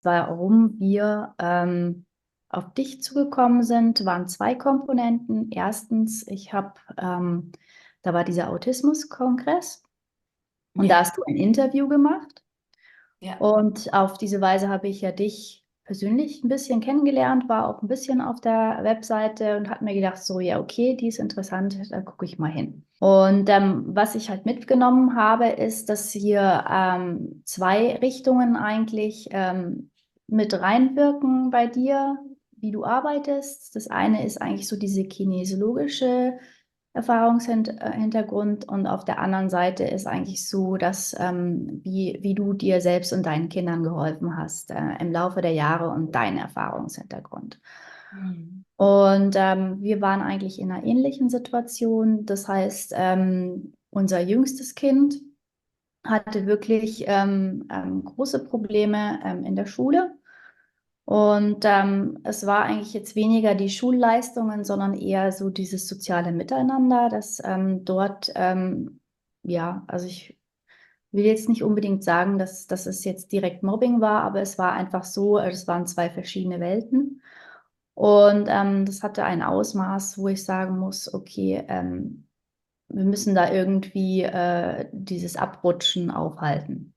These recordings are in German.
warum wir auf dich zugekommen sind, waren zwei Komponenten. Erstens, da war dieser Autismus-Kongress und da Ja, hast du ein Interview gemacht. ja. Und auf diese Weise habe ich ja dich persönlich ein bisschen kennengelernt, war auch ein bisschen auf der Webseite und habe mir gedacht, so, ja, okay, die ist interessant, da gucke ich mal hin. Und was ich halt mitgenommen habe, ist, dass hier zwei Richtungen eigentlich mit reinwirken bei dir, wie du arbeitest. Das eine ist eigentlich so diese kinesiologische Erfahrungshintergrund und auf der anderen Seite ist eigentlich so, dass wie du dir selbst und deinen Kindern geholfen hast im Laufe der Jahre und dein Erfahrungshintergrund. Hm. Und wir waren eigentlich in einer ähnlichen Situation. Das heißt, unser jüngstes Kind hatte wirklich große Probleme in der Schule. Und es war eigentlich jetzt weniger die Schulleistungen, sondern eher so dieses soziale Miteinander, das dort, ja, also ich will jetzt nicht unbedingt sagen, dass es jetzt direkt Mobbing war, aber es war einfach so, es waren zwei verschiedene Welten. Und das hatte ein Ausmaß, wo ich sagen muss, okay, wir müssen da irgendwie dieses Abrutschen aufhalten.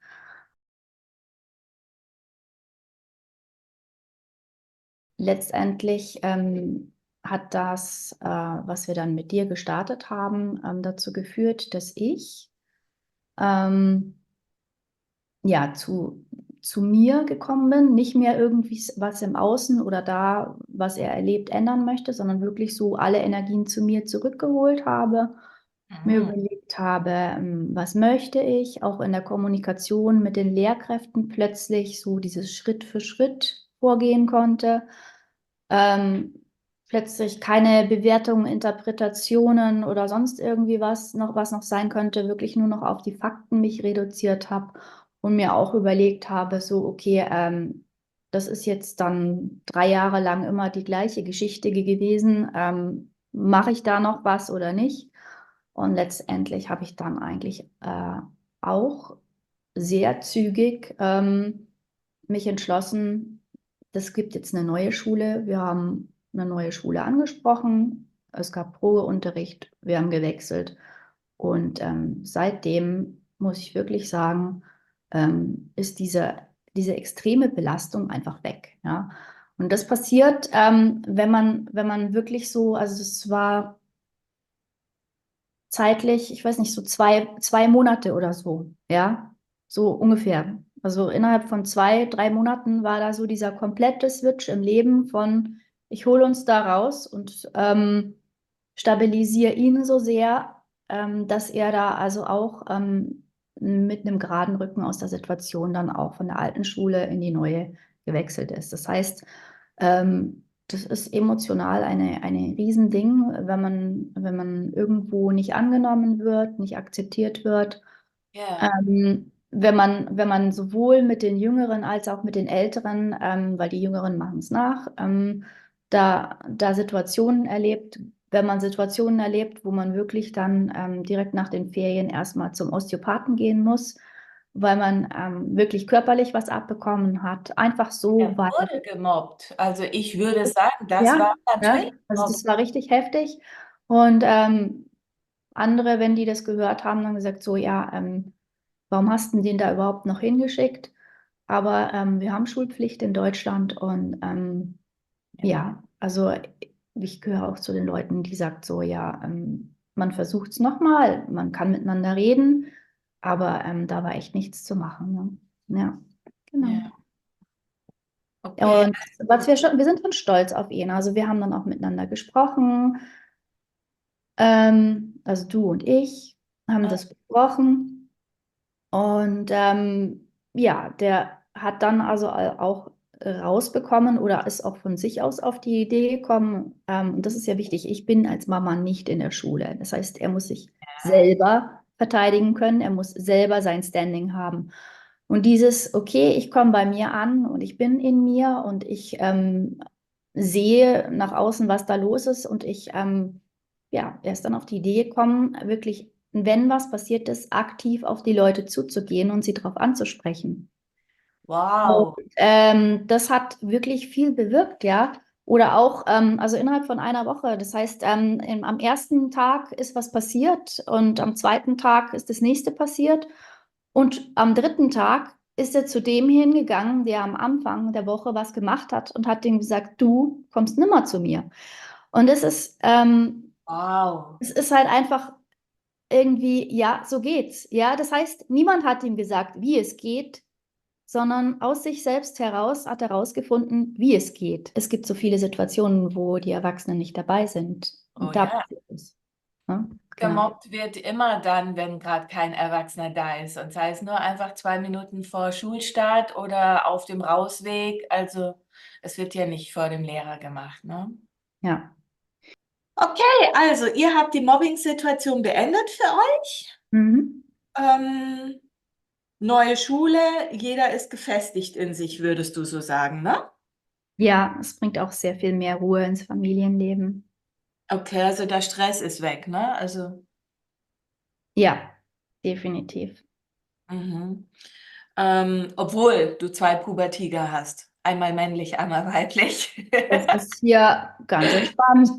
Letztendlich hat was wir dann mit dir gestartet haben, dazu geführt, dass ich ähm, ja zu mir gekommen bin, nicht mehr irgendwie was im Außen oder da, was er erlebt, ändern möchte, sondern wirklich so alle Energien zu mir zurückgeholt habe, mir Mhm. überlegt habe, was möchte ich, auch in der Kommunikation mit den Lehrkräften plötzlich so dieses Schritt für Schritt vorgehen konnte. ähm, Plötzlich keine Bewertungen, Interpretationen oder sonst irgendwie was noch sein könnte, wirklich nur noch auf die Fakten mich reduziert habe und mir auch überlegt habe, so, okay, das ist jetzt dann 3 Jahre lang immer die gleiche Geschichte gewesen. Mache ich da noch was oder nicht? Und letztendlich habe ich dann eigentlich auch sehr zügig mich entschlossen, es gibt jetzt eine neue Schule. Wir haben eine neue Schule angesprochen. Es gab Probeunterricht. Wir haben gewechselt. Und seitdem muss ich wirklich sagen, ist diese extreme Belastung einfach weg. Ja? Und das passiert, wenn man wirklich so, also es war zeitlich, ich weiß nicht, so zwei Monate oder so, ja, so ungefähr. Also innerhalb von 2, 3 Monaten war da so dieser komplette Switch im Leben von, ich hole uns da raus und stabilisiere ihn so sehr, dass er da also auch mit einem geraden Rücken aus der Situation dann auch von der alten Schule in die neue gewechselt ist. Das heißt, das ist emotional eine Riesending, wenn man irgendwo nicht angenommen wird, nicht akzeptiert wird. Ja, Wenn man sowohl mit den Jüngeren als auch mit den Älteren, weil die Jüngeren machen es nach, da Situationen erlebt, wenn man Situationen erlebt, wo man wirklich dann direkt nach den Ferien erstmal zum Osteopathen gehen muss, weil man wirklich körperlich was abbekommen hat, einfach so, er weil wurde gemobbt. Also ich würde sagen, das war ja, ja, natürlich also Mobbing. das war richtig heftig. Und andere, wenn die das gehört haben, haben gesagt, so, ja, warum hast du den da überhaupt noch hingeschickt? Aber wir haben Schulpflicht in Deutschland und Ja. ja, also ich gehöre auch zu den Leuten, die sagt so, ja, man versucht es nochmal, man kann miteinander reden, aber da war echt nichts zu machen. Ne? Ja, genau. Ja, okay. Und wir sind schon stolz auf ihn. Also wir haben dann auch miteinander gesprochen. Also du und ich haben Also, das besprochen und ja, der hat dann also auch rausbekommen oder ist auch von sich aus auf die Idee gekommen. Und das ist ja wichtig, ich bin als Mama nicht in der Schule. Das heißt, er muss sich ja, selber verteidigen können, er muss selber sein Standing haben. Und dieses, okay, ich komme bei mir an und ich bin in mir und ich sehe nach außen, was da los ist und ja, er ist dann auf die Idee gekommen, wirklich, wenn was passiert ist, aktiv auf die Leute zuzugehen und sie darauf anzusprechen. Wow. Das hat wirklich viel bewirkt, ja. Oder auch, also innerhalb von einer Woche. Das heißt, am ersten Tag ist was passiert und am zweiten Tag ist das nächste passiert. Und am dritten Tag ist er zu dem hingegangen, der am Anfang der Woche was gemacht hat und hat ihm gesagt, du kommst nimmer zu mir. Und Wow. es ist halt einfach irgendwie, ja, so geht's. Ja, das heißt, niemand hat ihm gesagt, wie es geht, sondern aus sich selbst heraus hat er herausgefunden, wie es geht. Es gibt so viele Situationen, wo die Erwachsenen nicht dabei sind. Oh Und da ja. passiert es. Ja, genau. Gemobbt wird immer dann, wenn gerade kein Erwachsener da ist. Und sei es nur einfach 2 Minuten vor Schulstart oder auf dem Rausweg. Also es wird ja nicht vor dem Lehrer gemacht, ne? Ja. Okay, also ihr habt die Mobbing-Situation beendet für euch. Mhm. Ähm, neue Schule, jeder ist gefestigt in sich, würdest du so sagen, ne? Ja, es bringt auch sehr viel mehr Ruhe ins Familienleben. Okay, also der Stress ist weg, ne? Also, Ja, definitiv. mhm. Obwohl du zwei Pubertiger hast. Einmal männlich, einmal weiblich. Das ist hier ganz entspannt.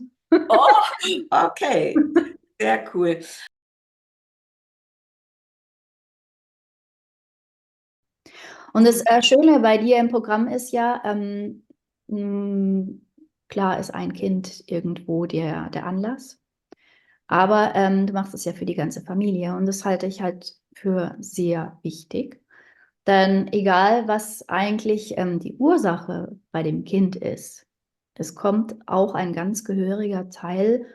Oh, okay. Sehr cool. Und das Schöne bei dir im Programm ist ja, klar ist ein Kind irgendwo der Anlass, aber du machst es ja für die ganze Familie und das halte ich halt für sehr wichtig. Denn egal, was eigentlich die Ursache bei dem Kind ist, es kommt auch ein ganz gehöriger Teil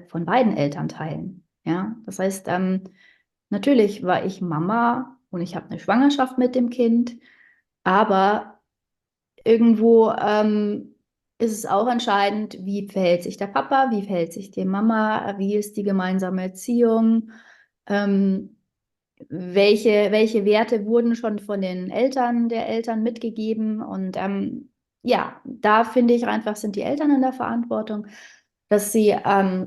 von beiden Elternteilen. Ja? Das heißt, natürlich war ich Mama und ich habe eine Schwangerschaft mit dem Kind, aber irgendwo ist es auch entscheidend, wie verhält sich der Papa, wie verhält sich die Mama, wie ist die gemeinsame Erziehung, ähm, welche Werte wurden schon von den Eltern der Eltern mitgegeben. Und ja, da finde ich einfach, sind die Eltern in der Verantwortung, dass sie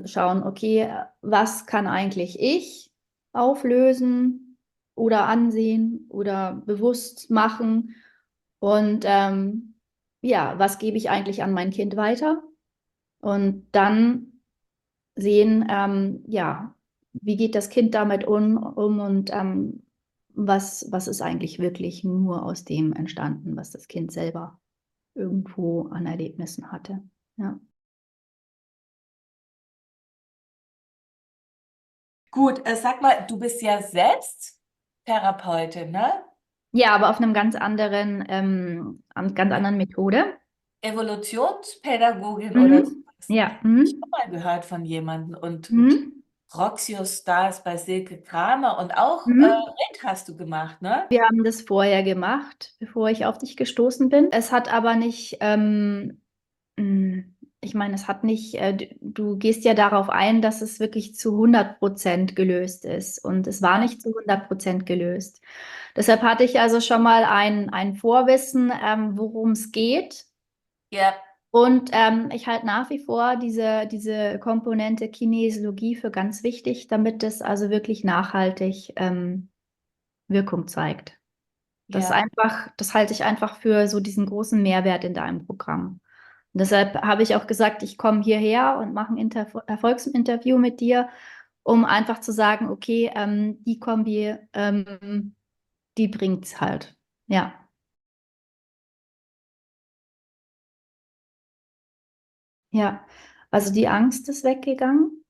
schauen, okay, was kann eigentlich ich auflösen oder ansehen oder bewusst machen und ja, was gebe ich eigentlich an mein Kind weiter? Und dann sehen, ja, wie geht das Kind damit um und was ist eigentlich wirklich nur aus dem entstanden, was das Kind selber irgendwo an Erlebnissen hatte. Ja. Gut, sag mal, du bist ja selbst Therapeutin, ne? Ja, aber auf einem ganz anderen Methode. Evolutionspädagogin oder Mhm. sowas. Ja. Ich Mhm. habe mal gehört von jemandem und Mhm. Roxio Stars bei Silke Kramer und auch Mhm. Ritt hast du gemacht, ne? Wir haben das vorher gemacht, bevor ich auf dich gestoßen bin. Es hat aber nicht, mh, ich meine, es hat nicht, du gehst ja darauf ein, dass es wirklich zu 100% gelöst ist. Und es war Ja. nicht zu 100% gelöst. Deshalb hatte ich also schon mal ein Vorwissen, worum es geht. Ja, Und ich halte nach wie vor diese Komponente Kinesiologie für ganz wichtig, damit es also wirklich nachhaltig Wirkung zeigt. ja. Das halte ich einfach für so diesen großen Mehrwert in deinem Programm. Und deshalb habe ich auch gesagt, ich komme hierher und mache ein Erfolgsinterview mit dir, um einfach zu sagen, okay, die Kombi, die bringt's halt. Ja. Ja. Also die Angst ist weggegangen.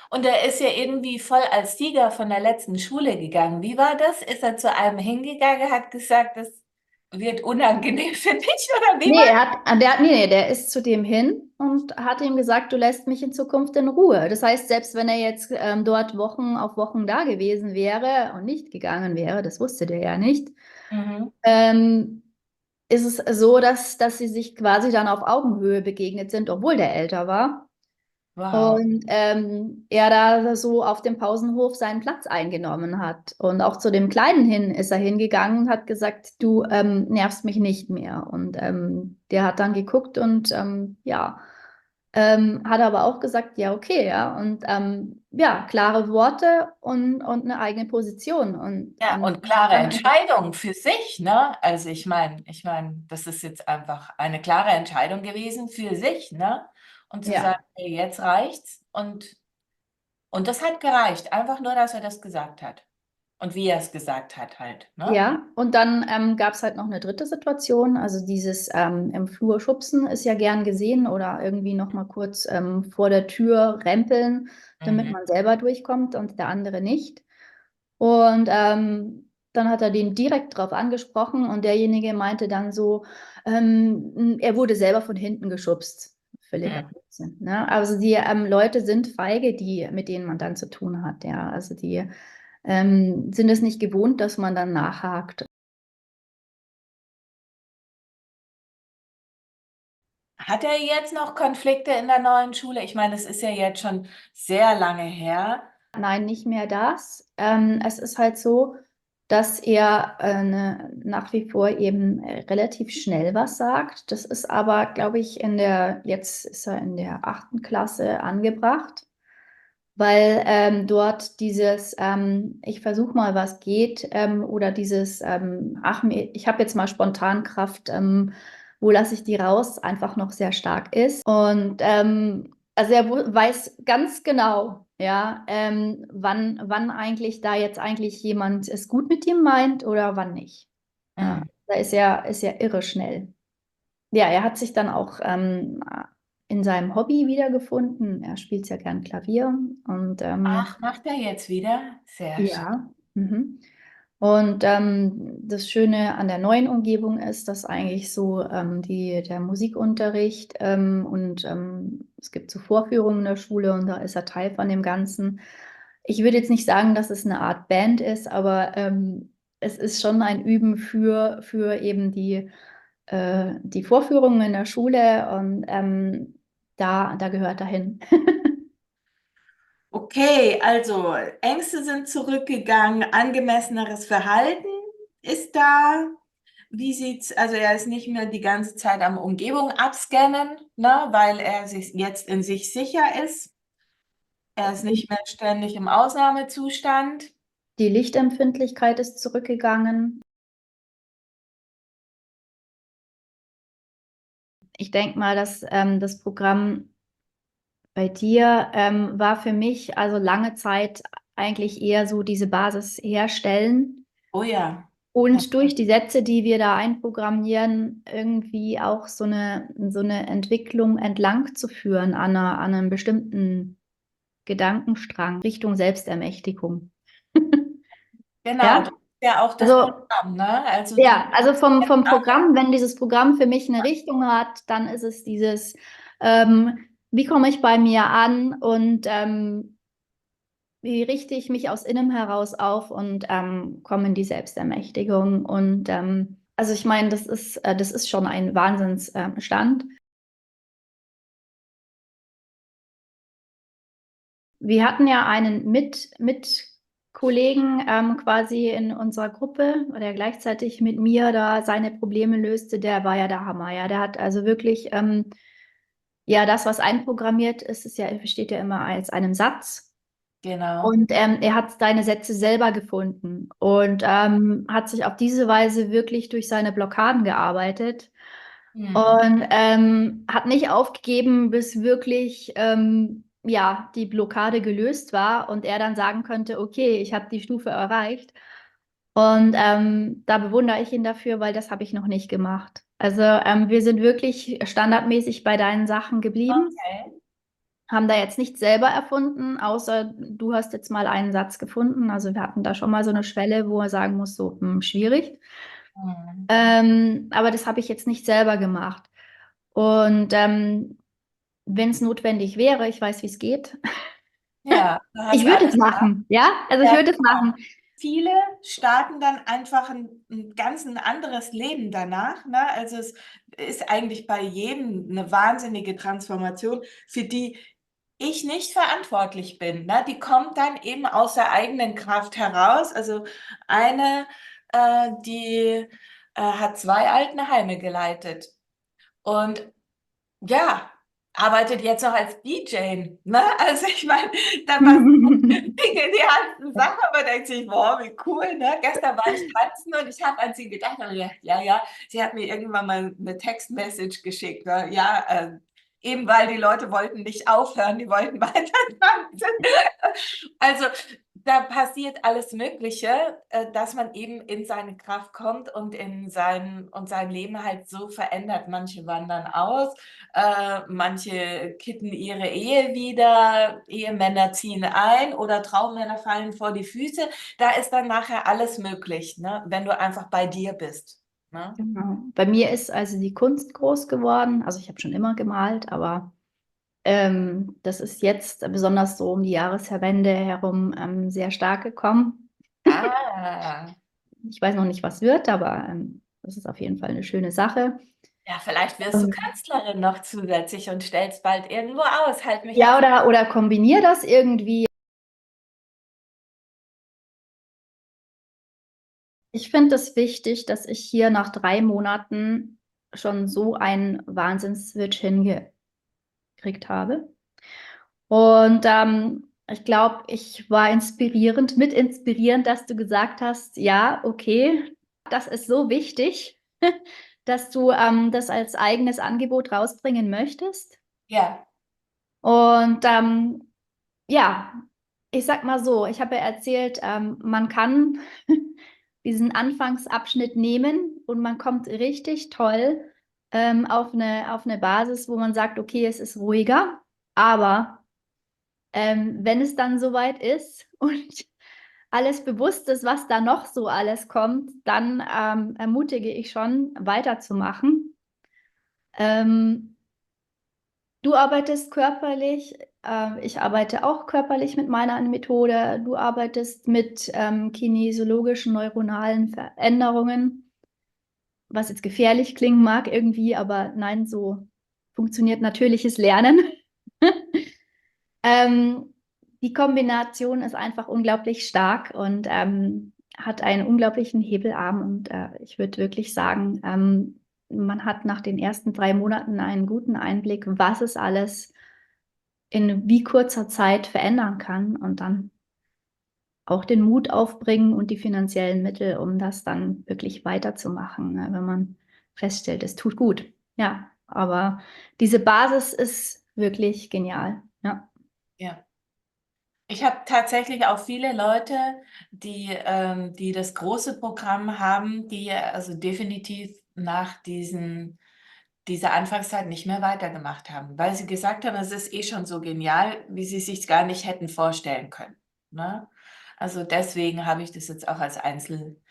Und er ist ja irgendwie voll als Sieger von der letzten Schule gegangen. Wie war das? Ist er zu einem hingegangen, hat gesagt, das wird unangenehm für dich oder wie Nee, war nee, der ist zu dem hin und hat ihm gesagt, du lässt mich in Zukunft in Ruhe. Das heißt, selbst wenn er jetzt dort Wochen auf Wochen da gewesen wäre und nicht gegangen wäre, das wusste der ja nicht, das? Mhm. ähm, ist es so, dass sie sich quasi dann auf Augenhöhe begegnet sind, obwohl der älter war. Wow. Und er da so auf dem Pausenhof seinen Platz eingenommen hat. Und auch zu dem Kleinen hin ist er hingegangen und hat gesagt, du nervst mich nicht mehr. Und der hat dann geguckt und ja, Hat aber auch gesagt, ja, okay, ja, und ja, klare Worte und eine eigene Position. Ja, Und und klare dann einfach, Entscheidungen für sich, ne? Also ich meine, das ist jetzt einfach eine klare Entscheidung gewesen für sich, ne? Und zu sagen, ja. hey, jetzt reicht's. Und das hat gereicht, einfach nur, dass er das gesagt hat. Und wie er es gesagt hat halt, ne? Ja, und dann gab es halt noch eine dritte Situation. Also dieses im Flur schubsen ist ja gern gesehen oder irgendwie noch mal kurz vor der Tür rempeln, damit Mhm. man selber durchkommt und der andere nicht. Und dann hat er den direkt drauf angesprochen und derjenige meinte dann so, er wurde selber von hinten geschubst. Völliger Mhm. Blödsinn. Ne? Also die Leute sind feige, die, mit denen man dann zu tun hat. Ja, also die sind es nicht gewohnt, dass man dann nachhakt. Hat er jetzt noch Konflikte in der neuen Schule? Ich meine, es ist ja jetzt schon sehr lange her. Nein, nicht mehr das. Es ist halt so, dass er nach wie vor eben relativ schnell was sagt. Das ist aber, glaube ich, jetzt ist er in der 8. Klasse angebracht, weil dort dieses ich versuche mal, was geht, oder dieses ach, ich habe jetzt mal Spontankraft, wo lasse ich die raus, einfach noch sehr stark ist. Und also er weiß ganz genau, ja, wann eigentlich da jetzt eigentlich jemand es gut mit ihm meint oder wann nicht. Ja, Mhm. da ist er irre schnell. Ja, er hat sich dann auch in seinem Hobby wiedergefunden. Er spielt sehr gern Klavier und Ach, macht er jetzt wieder? Sehr schön. ja. Mhm. Und das Schöne an der neuen Umgebung ist, dass eigentlich so der Musikunterricht und es gibt so Vorführungen in der Schule und da ist er Teil von dem Ganzen. Ich würde jetzt nicht sagen, dass es eine Art Band ist, aber es ist schon ein Üben für eben die Vorführungen in der Schule und da gehört er hin. Okay, also Ängste sind zurückgegangen, angemesseneres Verhalten ist da. Wie sieht's, also er ist nicht mehr die ganze Zeit am Umgebung abscannen, ne, weil er sich jetzt in sich sicher ist. Er ist nicht mehr ständig im Ausnahmezustand. Die Lichtempfindlichkeit ist zurückgegangen. Ich denke mal, dass das Programm bei dir war für mich also lange Zeit eigentlich eher so diese Basis herstellen Oh ja. Ja. und durch die Sätze, die wir da einprogrammieren, irgendwie auch so eine Entwicklung entlang zu führen an einem bestimmten Gedankenstrang Richtung Selbstermächtigung. Genau, das Ja, ist ja auch das also Programm, ne? Also du ja, also vom auch ja. Programm, wenn dieses Programm für mich eine Richtung hat, dann ist es dieses, wie komme ich bei mir an und wie richte ich mich aus innen heraus auf und komme in die Selbstermächtigung. Und also ich meine, das ist schon ein Wahnsinnsstand. Wir hatten ja einen Mitkollegen quasi in unserer Gruppe, der gleichzeitig mit mir da seine Probleme löste, der war ja der Hammer. Ja, der hat also wirklich, ja, das, was einprogrammiert ist, besteht ja immer als einem Satz. Genau. Und er hat seine Sätze selber gefunden und hat sich auf diese Weise wirklich durch seine Blockaden gearbeitet Hm. und hat nicht aufgegeben, bis wirklich ja, die Blockade gelöst war und er dann sagen könnte, okay, ich habe die Stufe erreicht. Und da bewundere ich ihn dafür, weil das habe ich noch nicht gemacht. Also wir sind wirklich standardmäßig bei deinen Sachen geblieben, Okay. haben da jetzt nichts selber erfunden, außer du hast jetzt mal einen Satz gefunden. Also wir hatten da schon mal so eine Schwelle, wo er sagen muss, so schwierig. Hm. Aber das habe ich jetzt nicht selber gemacht. Und wenn es notwendig wäre, ich weiß, wie es geht, Ja, du ich hast würde es alles da. machen. Ja, also ich Ja, würde es machen. viele starten dann einfach ein ganz ein anderes Leben danach, ne? Also, es ist eigentlich bei jedem eine wahnsinnige Transformation, für die ich nicht verantwortlich bin, ne? Die kommt dann eben aus der eigenen Kraft heraus. Also, eine, die, hat 2 Altenheime geleitet und ja. arbeitet jetzt noch als DJ, ne? Also ich meine, da passieren Dinge in die ganzen Sache, aber denkt sich, boah, wie cool, ne? Gestern war ich tanzen und ich habe an sie gedacht und gedacht, ja, ja, sie hat mir irgendwann mal eine Textmessage geschickt, ne? Ja, eben weil die Leute wollten nicht aufhören, die wollten weiter tanzen. Also da passiert alles Mögliche, dass man eben in seine Kraft kommt und sein Leben halt so verändert. Manche wandern aus, manche kitten ihre Ehe wieder, Ehemänner ziehen ein oder Traummänner fallen vor die Füße. Da ist dann nachher alles möglich, ne? Wenn du einfach bei dir bist. Ne? Genau. Bei mir ist also die Kunst groß geworden. Also ich habe schon immer gemalt, aber das ist jetzt besonders so um die Jahreswende herum sehr stark gekommen. Ah, Ich weiß noch nicht, was wird, aber das ist auf jeden Fall eine schöne Sache. ja, vielleicht wirst du Ähm, Künstlerin noch zusätzlich und stellst bald irgendwo aus. Halt mich ja, auf. oder kombiniere das irgendwie. Ich finde es wichtig, dass ich hier nach 3 Monaten schon so einen Wahnsinns-Switch hingekriegt habe. Und ich glaube, ich war inspirierend, mit inspirierend, dass du gesagt hast, ja, okay, das ist so wichtig, dass du das als eigenes Angebot rausbringen möchtest. Ja, Und ja, ich sag mal so, ich habe ja erzählt, man kann diesen Anfangsabschnitt nehmen und man kommt richtig toll auf eine Basis, wo man sagt, okay, es ist ruhiger, aber wenn es dann soweit ist und alles bewusst ist, was da noch so alles kommt, dann ermutige ich schon, weiterzumachen. Ähm, Du arbeitest körperlich, ich arbeite auch körperlich mit meiner Methode. Du arbeitest mit kinesiologischen neuronalen Veränderungen, was jetzt gefährlich klingen mag irgendwie, aber nein, so funktioniert natürliches Lernen. Ähm, Die Kombination ist einfach unglaublich stark und hat einen unglaublichen Hebelarm. Und ich würde wirklich sagen, man hat nach den ersten 3 Monaten einen guten Einblick, was es alles in wie kurzer Zeit verändern kann und dann auch den Mut aufbringen und die finanziellen Mittel, um das dann wirklich weiterzumachen, ne, wenn man feststellt, es tut gut. Ja, aber diese Basis ist wirklich genial. Ja. ja. Ich habe tatsächlich auch viele Leute, die das große Programm haben, die also definitiv nach dieser Anfangszeit nicht mehr weitergemacht haben, weil sie gesagt haben, es ist eh schon so genial, wie sie sich gar nicht hätten vorstellen können. Ne? Also deswegen habe ich das jetzt auch als Einzel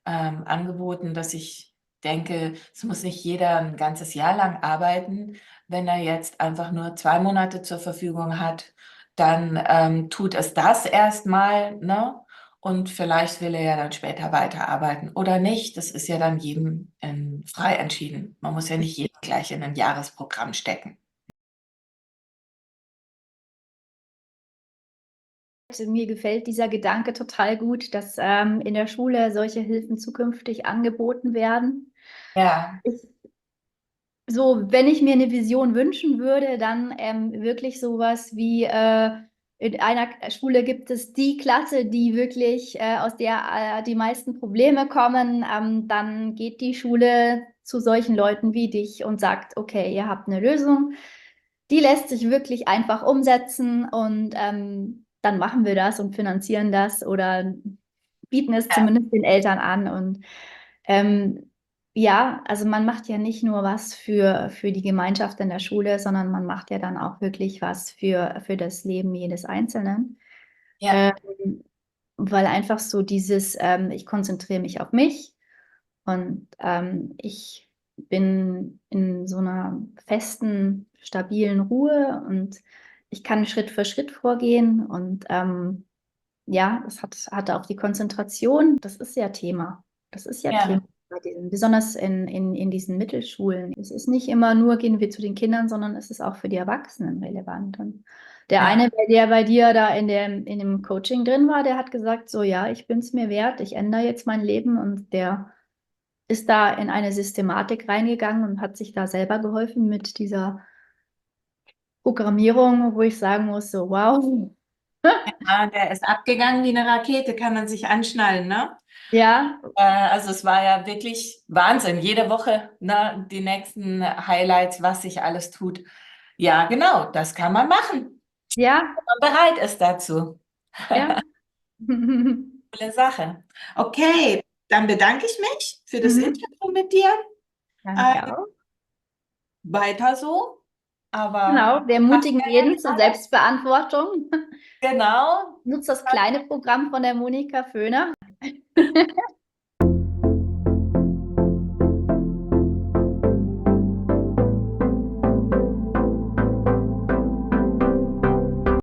angeboten, dass ich denke, es muss nicht jeder ein ganzes Jahr lang arbeiten. Wenn er jetzt einfach nur 2 Monate zur Verfügung hat, dann tut es das erstmal, ne? Und vielleicht will er ja dann später weiterarbeiten oder nicht. Das ist ja dann jedem frei entschieden. Man muss ja nicht jeden gleich in ein Jahresprogramm stecken. Mir gefällt dieser Gedanke total gut, dass in der Schule solche Hilfen zukünftig angeboten werden. Ja, Ich So, wenn ich mir eine Vision wünschen würde, dann wirklich sowas wie in einer Schule gibt es die Klasse, die wirklich aus der die meisten Probleme kommen. Dann geht die Schule zu solchen Leuten wie dich und sagt, okay, ihr habt eine Lösung, die lässt sich wirklich einfach umsetzen und dann machen wir das und finanzieren das oder bieten es ja, zumindest den Eltern an und ja, also man macht ja nicht nur was für die Gemeinschaft in der Schule, sondern man macht ja dann auch wirklich was für das Leben jedes Einzelnen. ja, Ähm, Weil einfach so dieses, ich konzentriere mich auf mich und ich bin in so einer festen, stabilen Ruhe und ich kann Schritt für Schritt vorgehen und ja, hatte auch die Konzentration, das ist ja Thema. Das ist ja Thema ja, bei diesen, besonders in diesen Mittelschulen. Es ist nicht immer nur, gehen wir zu den Kindern, sondern es ist auch für die Erwachsenen relevant. Und der ja, eine, der bei dir da in dem Coaching drin war, der hat gesagt, so ja, ich bin es mir wert, ich ändere jetzt mein Leben und der ist da in eine Systematik reingegangen und hat sich da selber geholfen mit dieser Programmierung, wo ich sagen muss, so, wow. Ja, der ist abgegangen wie eine Rakete, kann man sich anschnallen, ne? Ja, Also es war ja wirklich Wahnsinn. Jede Woche, ne, die nächsten Highlights, was sich alles tut. Ja, genau, das kann man machen, ja, wenn man bereit ist dazu. ja. Coole Sache. Okay, dann bedanke ich mich für das Mhm. Interview mit dir. Äh, Danke auch. Weiter so, aber Genau, wir passt ermutigen ja jeden jetzt zur alles. Selbstbeantwortung. Genau. Nutzt das kleine Programm von der Monika Föhner.